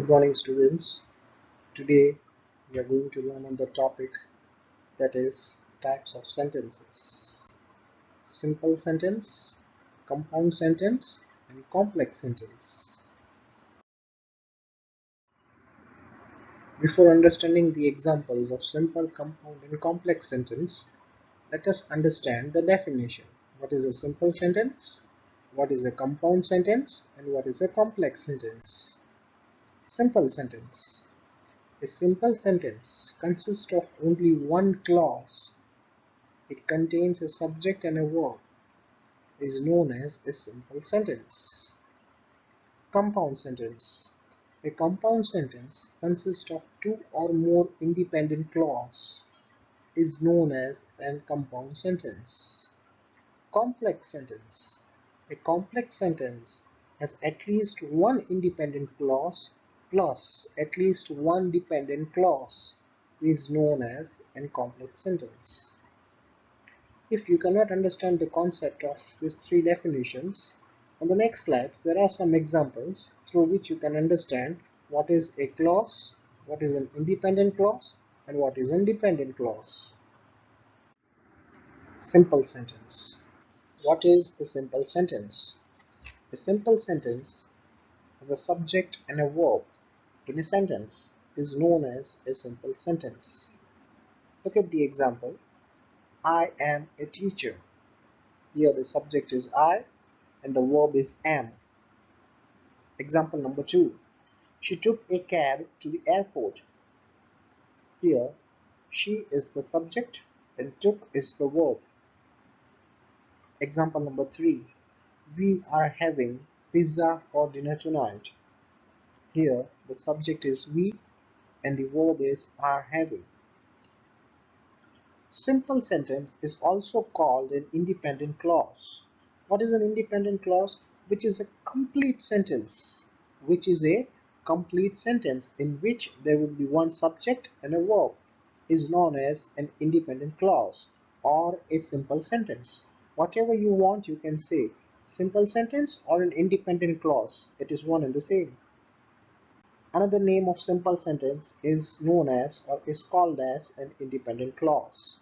Good morning, students. Today we are going to learn on the topic that is types of sentences. Simple sentence, compound sentence, and complex sentence. Before understanding the examples of simple, compound, and complex sentence, let us understand the definition. What is a simple sentence? What is a compound sentence? And what is a complex sentence? Simple sentence. A simple sentence consists of only one clause. It contains a subject and a verb. It is known as a simple sentence. Compound sentence. A compound sentence consists of two or more independent clauses. It is known as a compound sentence. Complex sentence. A complex sentence has at least one independent clause plus at least one dependent clause. Is known as a complex sentence. If you cannot understand the concept of these three definitions, on the next slides there are some examples through which you can understand what is a clause, what is an independent clause, and what is a dependent clause. Simple sentence. What is a simple sentence? A simple sentence has a subject and a verb in a sentence is known as a simple sentence. Look at the example. I am a teacher. Here the subject is I and the verb is am. Example number 2. She took a cab to the airport. Here she is the subject and took is the verb. Example number 3. We are having pizza for dinner tonight. Here the subject is we and the verb is are having. Simple sentence is also called an independent clause. What is an independent clause? Which is a complete sentence. Which is a complete sentence in which there would be one subject and a verb is known as an independent clause or a simple sentence. Whatever you want you can say, simple sentence or an independent clause. It is one and the same. Another name of simple sentence is known as or is called as an independent clause.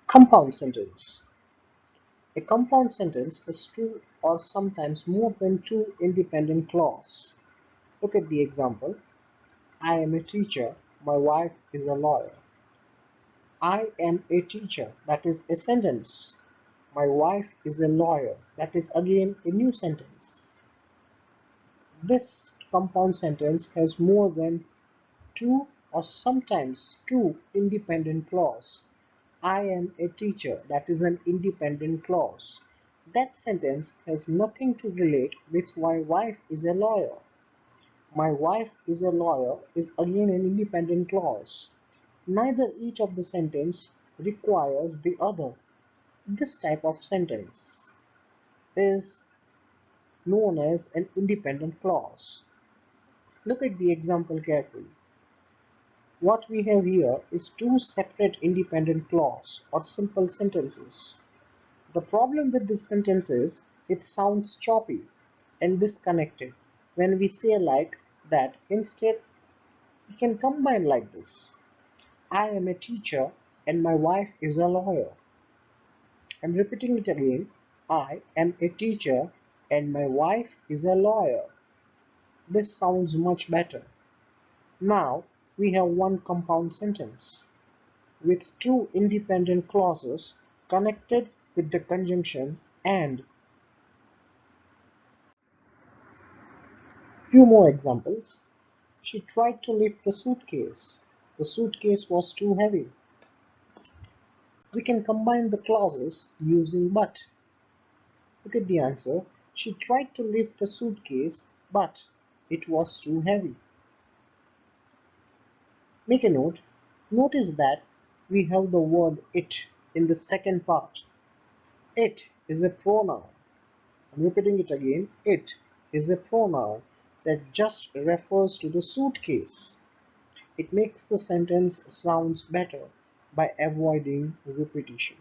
Compound sentence. A compound sentence has two or sometimes more than two independent clauses. Look at the example. I am a teacher, my wife is a lawyer. I am a teacher, that is a sentence. My wife is a lawyer, that is again a new sentence. This compound sentence has more than two or sometimes two independent clauses. I am a teacher, that is an independent clause. That sentence has nothing to relate with my wife is a lawyer. My wife is a lawyer is again an independent clause. Neither each of the sentence requires the other. This type of sentence is known as an independent clause. Look at the example carefully. What we have here is two separate independent clauses or simple sentences. The problem with this sentence is it sounds choppy and disconnected when we say like that. Instead, we can combine like this. I am a teacher and my wife is a lawyer. I'm repeating it again. I am a teacher and my wife is a lawyer. This sounds much better. Now we have one compound sentence with two independent clauses connected with the conjunction and. Few more examples. She tried to lift the suitcase. The suitcase was too heavy. We can combine the clauses using but. Look at the answer. She tried to lift the suitcase, but it was too heavy. Make a note. Notice that we have the word it in the second part. It is a pronoun. I'm repeating it again. It is a pronoun that just refers to the suitcase. It makes the sentence sounds better by avoiding repetition.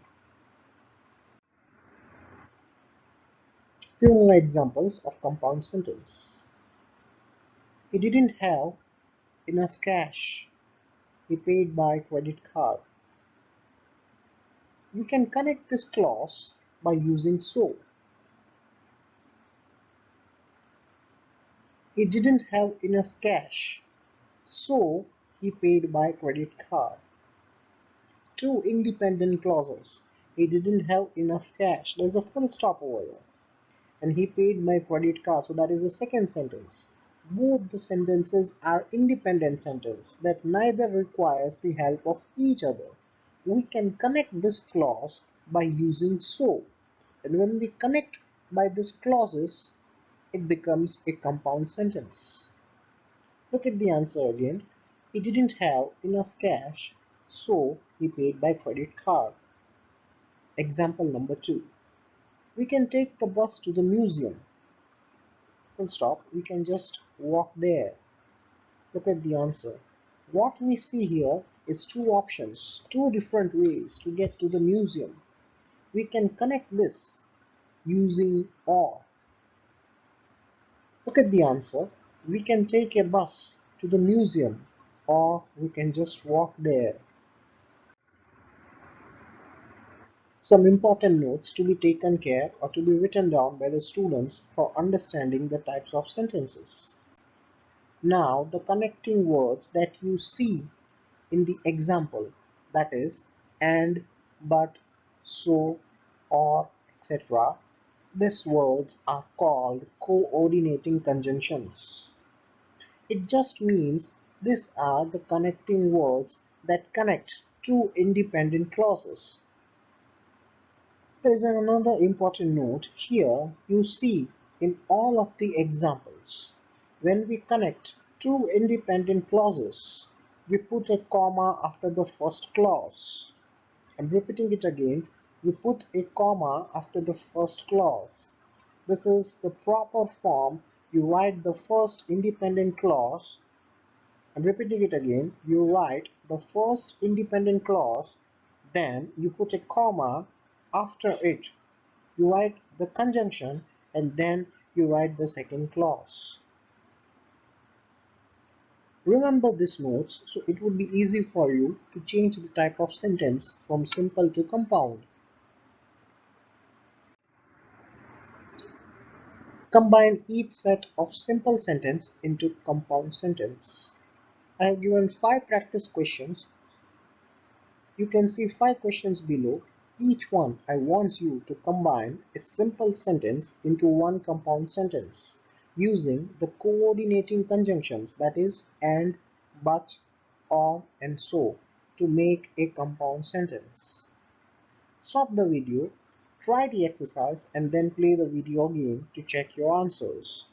Few more examples of compound sentence. He didn't have enough cash. He paid by credit card. We can connect this clause by using so. He didn't have enough cash, so he paid by credit card. Two independent clauses. He didn't have enough cash. There's a full stop over here. And he paid my credit card. So that is the second sentence. Both the sentences are independent sentences that neither requires the help of each other. We can connect this clause by using so. And when we connect by these clauses, it becomes a compound sentence. Look at the answer again. He didn't have enough cash, so he paid by credit card. Example number 2. We can take the bus to the museum. Full stop. We can just walk there. Look at the answer. What we see here is two options, two different ways to get to the museum. We can connect this using or. Look at the answer. We can take a bus to the museum or we can just walk there. Some important notes to be taken care or to be written down by the students for understanding the types of sentences. Now the connecting words that you see in the example, that is and, but, so, or, etc. These words are called coordinating conjunctions. It just means these are the connecting words that connect two independent clauses. There is another important note here you see in all of the examples. When we connect two independent clauses, we put a comma after the first clause. I'm repeating it again. We put a comma after the first clause. This is the proper form. You write the first independent clause. I'm repeating it again. You write the first independent clause, then you put a comma after it. You write the conjunction and then you write the second clause. Remember these notes so it would be easy for you to change the type of sentence from simple to compound. Combine each set of simple sentence into compound sentence. I have given 5 practice questions. You can see 5 questions below. Each one I want you to combine a simple sentence into one compound sentence using the coordinating conjunctions, that is and, but, or and so, to make a compound sentence. Stop the video, try the exercise and then play the video again to check your answers.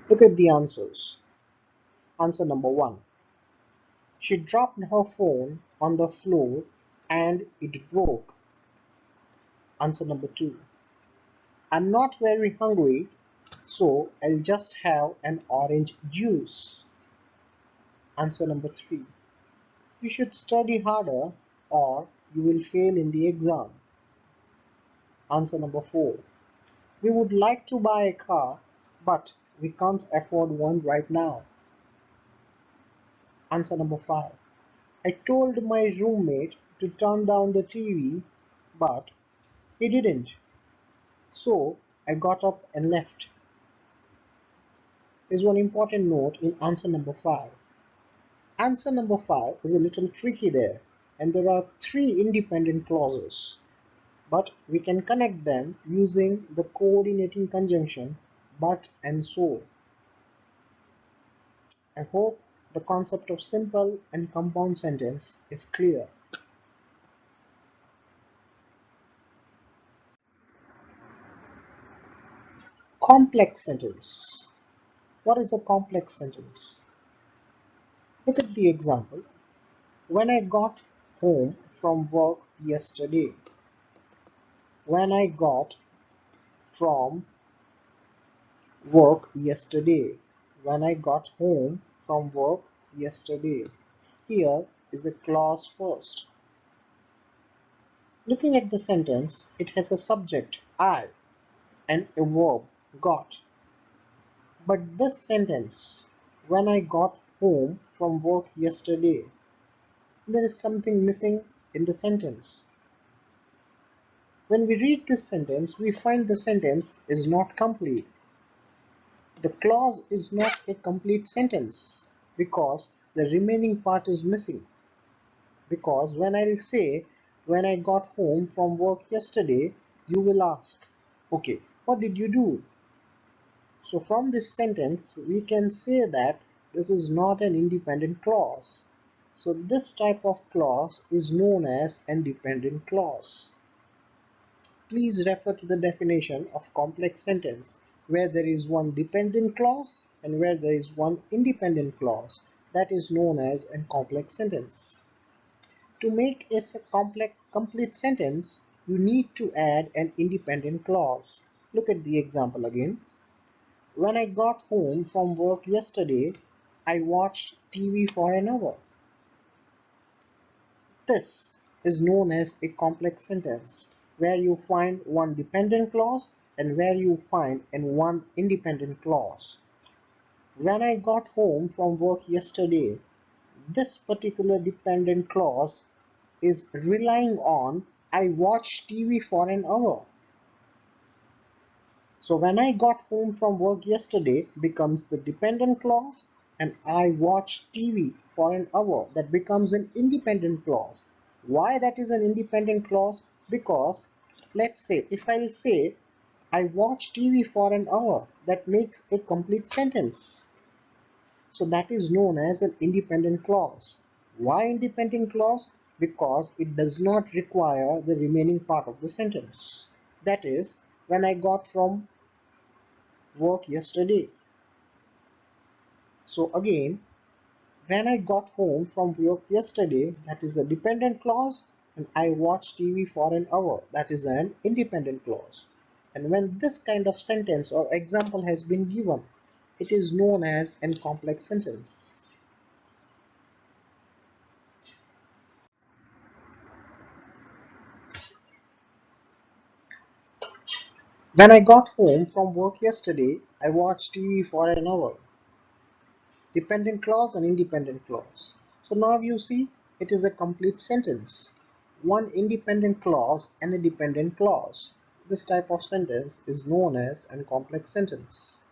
Look at the answers. Answer number 1. She dropped her phone on the floor and it broke. Answer number 2. I'm not very hungry, so I'll just have an orange juice. Answer number 3. You should study harder or you will fail in the exam. Answer number 4. We would like to buy a car, but we can't afford one right now. Answer number 5. I told my roommate to turn down the TV, but he didn't. So I got up and left. There's one important note in answer number 5. Answer number 5 is a little tricky there, and there are 3 independent clauses. But we can connect them using the coordinating conjunction but and so. I hope the concept of simple and compound sentence is clear. Complex sentence. What is a complex sentence? Look at the example. When I got home from work yesterday. When I got from work yesterday. When I got home from work yesterday. Here is a clause first. Looking at the sentence, it has a subject I and a verb got. But this sentence, when I got home from work yesterday, there is something missing in the sentence. When we read this sentence, we find the sentence is not complete. The clause is not a complete sentence because the remaining part is missing. Because when I say, when I got home from work yesterday, you will ask, okay, what did you do? So from this sentence, we can say that this is not an independent clause. So this type of clause is known as an dependent clause. Please refer to the definition of complex sentence where there is one dependent clause and where there is one independent clause. That is known as a complex sentence. To make a complete sentence, you need to add an independent clause. Look at the example again. When I got home from work yesterday, I watched TV for an hour. This is known as a complex sentence, where you find one dependent clause and where you find one independent clause. When I got home from work yesterday, this particular dependent clause is relying on I watched TV for an hour. So when I got home from work yesterday becomes the dependent clause, and I watched TV for an hour, that becomes an independent clause. Why that is an independent clause? Because let's say if I'll say I watched TV for an hour, that makes a complete sentence. So that is known as an independent clause. Why independent clause? Because it does not require the remaining part of the sentence. That is, when I got from work yesterday. So again, when I got home from work yesterday, that is a dependent clause, and I watched TV for an hour, that is an independent clause. And when this kind of sentence or example has been given, it is known as a complex sentence. When I got home from work yesterday, I watched TV for an hour. Dependent clause and independent clause. So now you see it is a complete sentence. One independent clause and a dependent clause. This type of sentence is known as a complex sentence.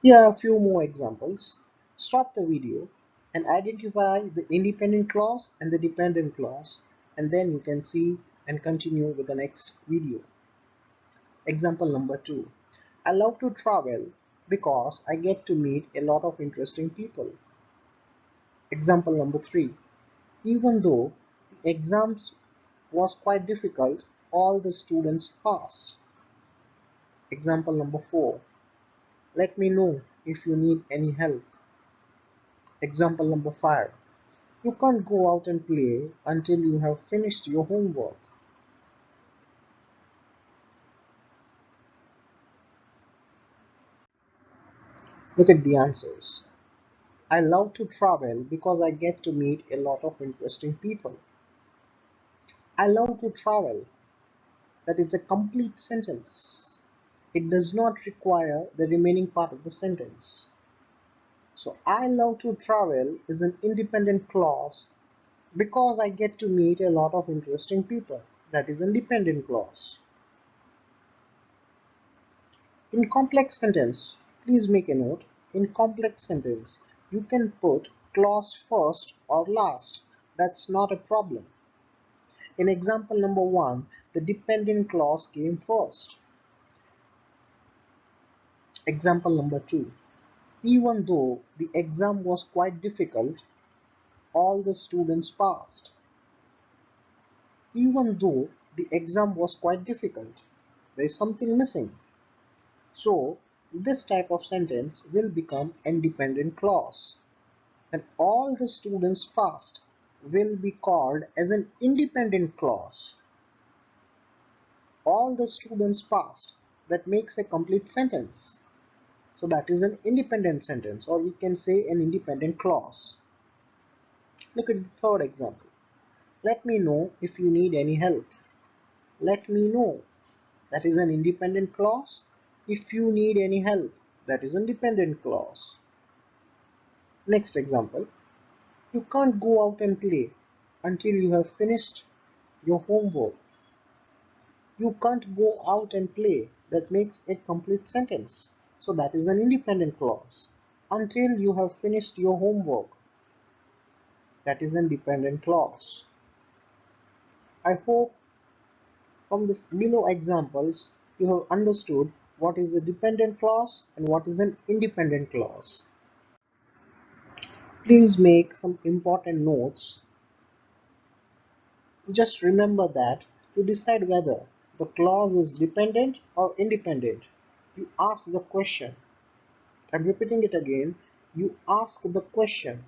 Here are a few more examples. Stop the video and identify the independent clause and the dependent clause, and then you can see and continue with the next video. Example number 2. I love to travel because I get to meet a lot of interesting people. Example number 3. Even though the exams was quite difficult, all the students passed. Example number 4. Let me know if you need any help. Example number 5. You can't go out and play until you have finished your homework. Look at the answers. I love to travel because I get to meet a lot of interesting people. I love to travel. That is a complete sentence. It does not require the remaining part of the sentence. So I love to travel is an independent clause because I get to meet a lot of interesting people. That is a dependent clause. In complex sentence, please make a note. In complex sentence, you can put clause first or last. That's not a problem. In example number 1, the dependent clause came first. Example number 2. Even though the exam was quite difficult, all the students passed. Even though the exam was quite difficult, there is something missing. So this type of sentence will become independent clause. And all the students passed will be called as an independent clause. All the students passed. That makes a complete sentence. So that is an independent sentence, or we can say an independent clause. Look at the third example. Let me know if you need any help. Let me know. That is an independent clause. If you need any help, that is a dependent clause. Next example. You can't go out and play until you have finished your homework. You can't go out and play. That makes a complete sentence. So that is an independent clause. Until you have finished your homework. That is a dependent clause. I hope from this below examples you have understood what is a dependent clause and what is an independent clause. Please make some important notes. Just remember that to decide whether the clause is dependent or independent, you ask the question. I'm repeating it again. You ask the question,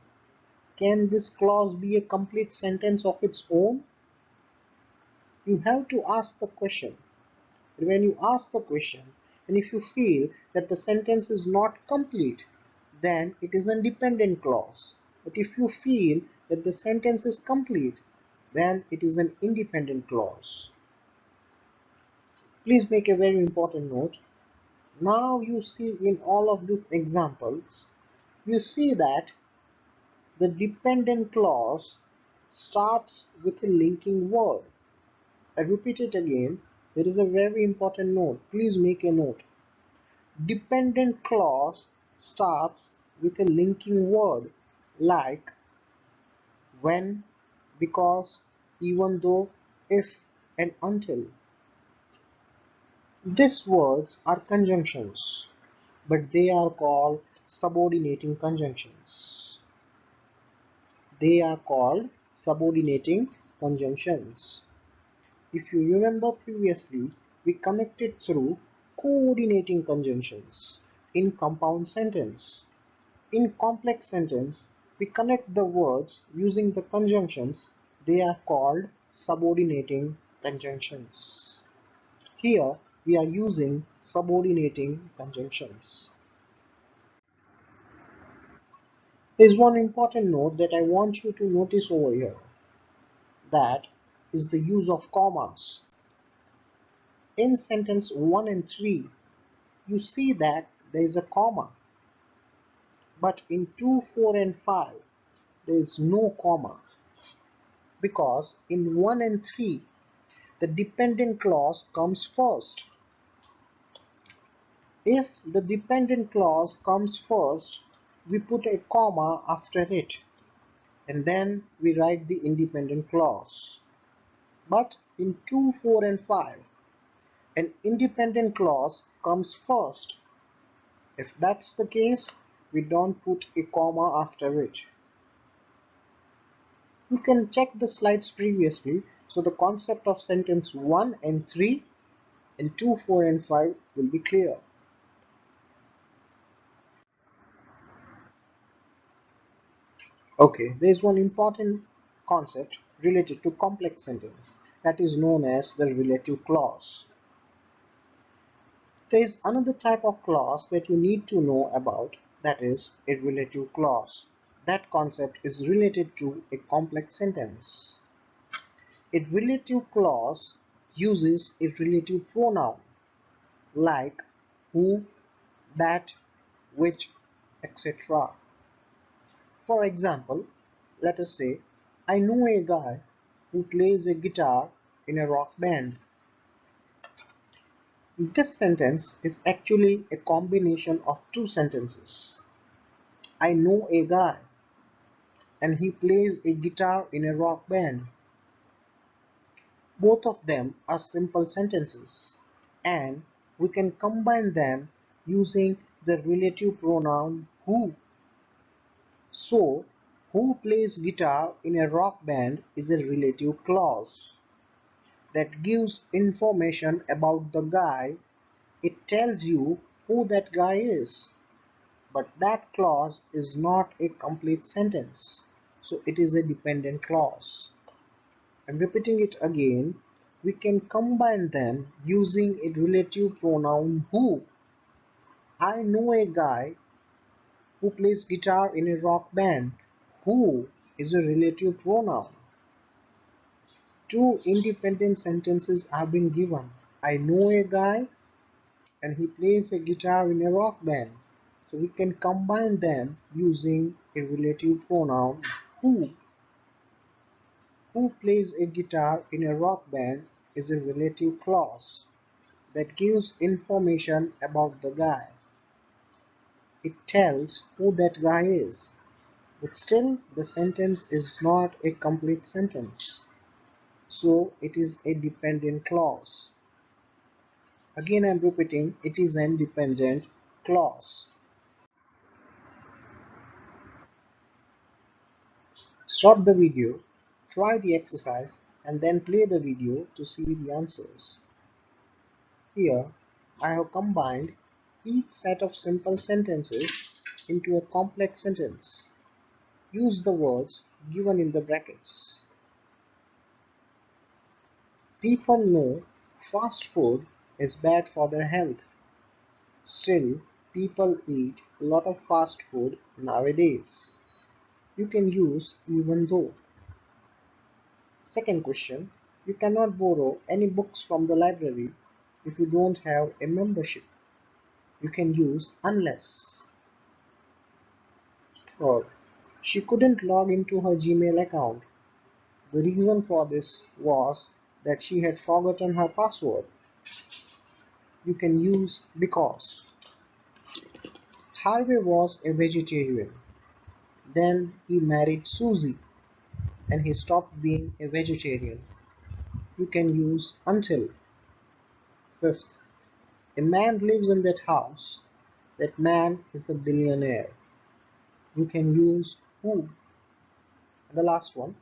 can this clause be a complete sentence of its own? You have to ask the question. When you ask the question, and if you feel that the sentence is not complete, then it is a dependent clause. But if you feel that the sentence is complete, then it is an independent clause. Please make a very important note. Now you see in all of these examples, you see that the dependent clause starts with a linking word. I repeat it again. There is a very important note. Please make a note. Dependent clause starts with a linking word like when, because, even though, if, and until. These words are conjunctions, but they are called subordinating conjunctions. They are called subordinating conjunctions. If you remember previously, we connected through coordinating conjunctions in compound sentence. In complex sentence, we connect the words using the conjunctions. They are called subordinating conjunctions. Here, we are using subordinating conjunctions. There is one important note that I want you to notice over here. That is the use of commas. In sentence 1 and 3, you see that there is a comma. But in 2, 4, and 5, there is no comma. Because in 1 and 3, the dependent clause comes first. If the dependent clause comes first, we put a comma after it, and then we write the independent clause. But in 2, 4, and 5, an independent clause comes first. If that's the case, we don't put a comma after it. You can check the slides previously, so the concept of sentence 1 and 3 and 2, 4, and 5 will be clear. Okay, there is one important concept related to complex sentence that is known as the relative clause. There is another type of clause that you need to know about, that is a relative clause. That concept is related to a complex sentence. A relative clause uses a relative pronoun like who, that, which, etc. For example, let us say, I know a guy who plays a guitar in a rock band. This sentence is actually a combination of two sentences. I know a guy and he plays a guitar in a rock band. Both of them are simple sentences, and we can combine them using the relative pronoun who. So, who plays guitar in a rock band is a relative clause that gives information about the guy. It tells you who that guy is. But that clause is not a complete sentence, so it is a dependent clause. I'm repeating it again. We can combine them using a relative pronoun who. I know a guy who plays guitar in a rock band. Who is a relative pronoun. Two independent sentences have been given. I know a guy and he plays a guitar in a rock band. So we can combine them using a relative pronoun who. Who plays a guitar in a rock band is a relative clause that gives information about the guy. It tells who that guy is. But still, the sentence is not a complete sentence. So it is a dependent clause. Again, I am repeating, it is an dependent clause. Stop the video, try the exercise, and then play the video to see the answers. Here, I have combined each set of simple sentences into a complex sentence. Use the words given in the brackets. People know fast food is bad for their health. Still, people eat a lot of fast food nowadays. You can use even though. Second question, you cannot borrow any books from the library if you don't have a membership. You can use unless. Third, she couldn't log into her Gmail account. The reason for this was that she had forgotten her password. You can use because. Harvey was a vegetarian. Then he married Susie and he stopped being a vegetarian. You can use until. Fifth, a man lives in that house. That man is the billionaire. You can use who. And the last one,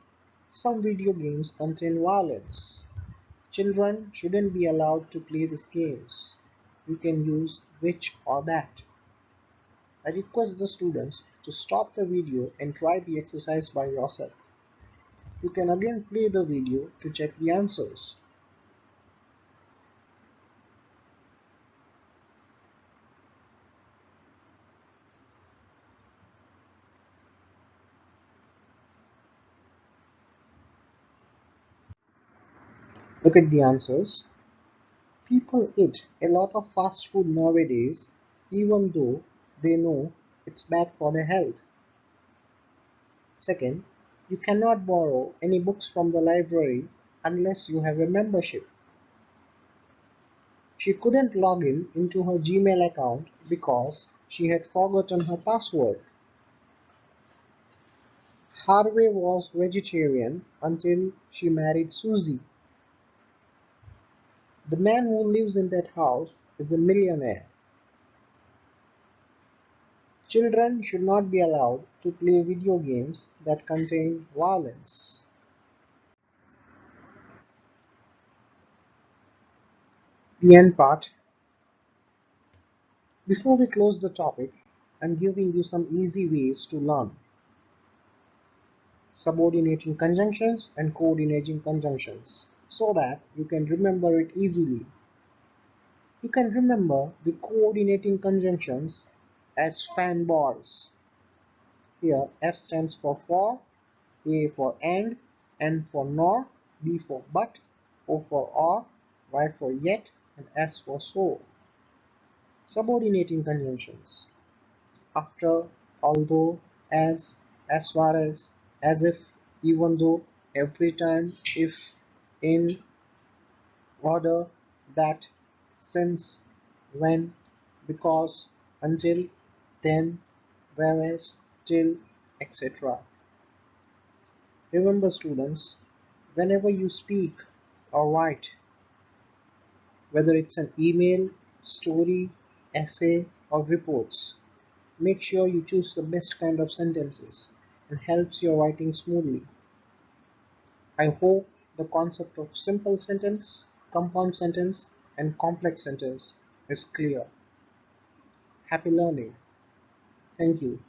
some video games contain violence. Children shouldn't be allowed to play these games. You can use which or that. I request the students to stop the video and try the exercise by yourself. You can again play the video to check the answers. Look at the answers. People eat a lot of fast food nowadays even though they know it's bad for their health. Second, you cannot borrow any books from the library unless you have a membership. She couldn't log in into her Gmail account because she had forgotten her password. Harvey was vegetarian until she married Susie. The man who lives in that house is a millionaire. Children should not be allowed to play video games that contain violence. The end part. Before we close the topic, I'm giving you some easy ways to learn subordinating conjunctions and coordinating conjunctions so that you can remember it easily. You can remember the coordinating conjunctions as fanboys. Here F stands for, A for and, N for nor, B for but, O for or, Y for yet, and S for so. Subordinating conjunctions. After, although, as far as if, even though, every time, if, in, whether, that, since, when, because, until, then, whereas, till, etc. Remember students, whenever you speak or write, whether it's an email, story, essay, or reports, make sure you choose the best kind of sentences and helps your writing smoothly. I hope the concept of simple sentence, compound sentence, and complex sentence is clear. Happy learning. Thank you.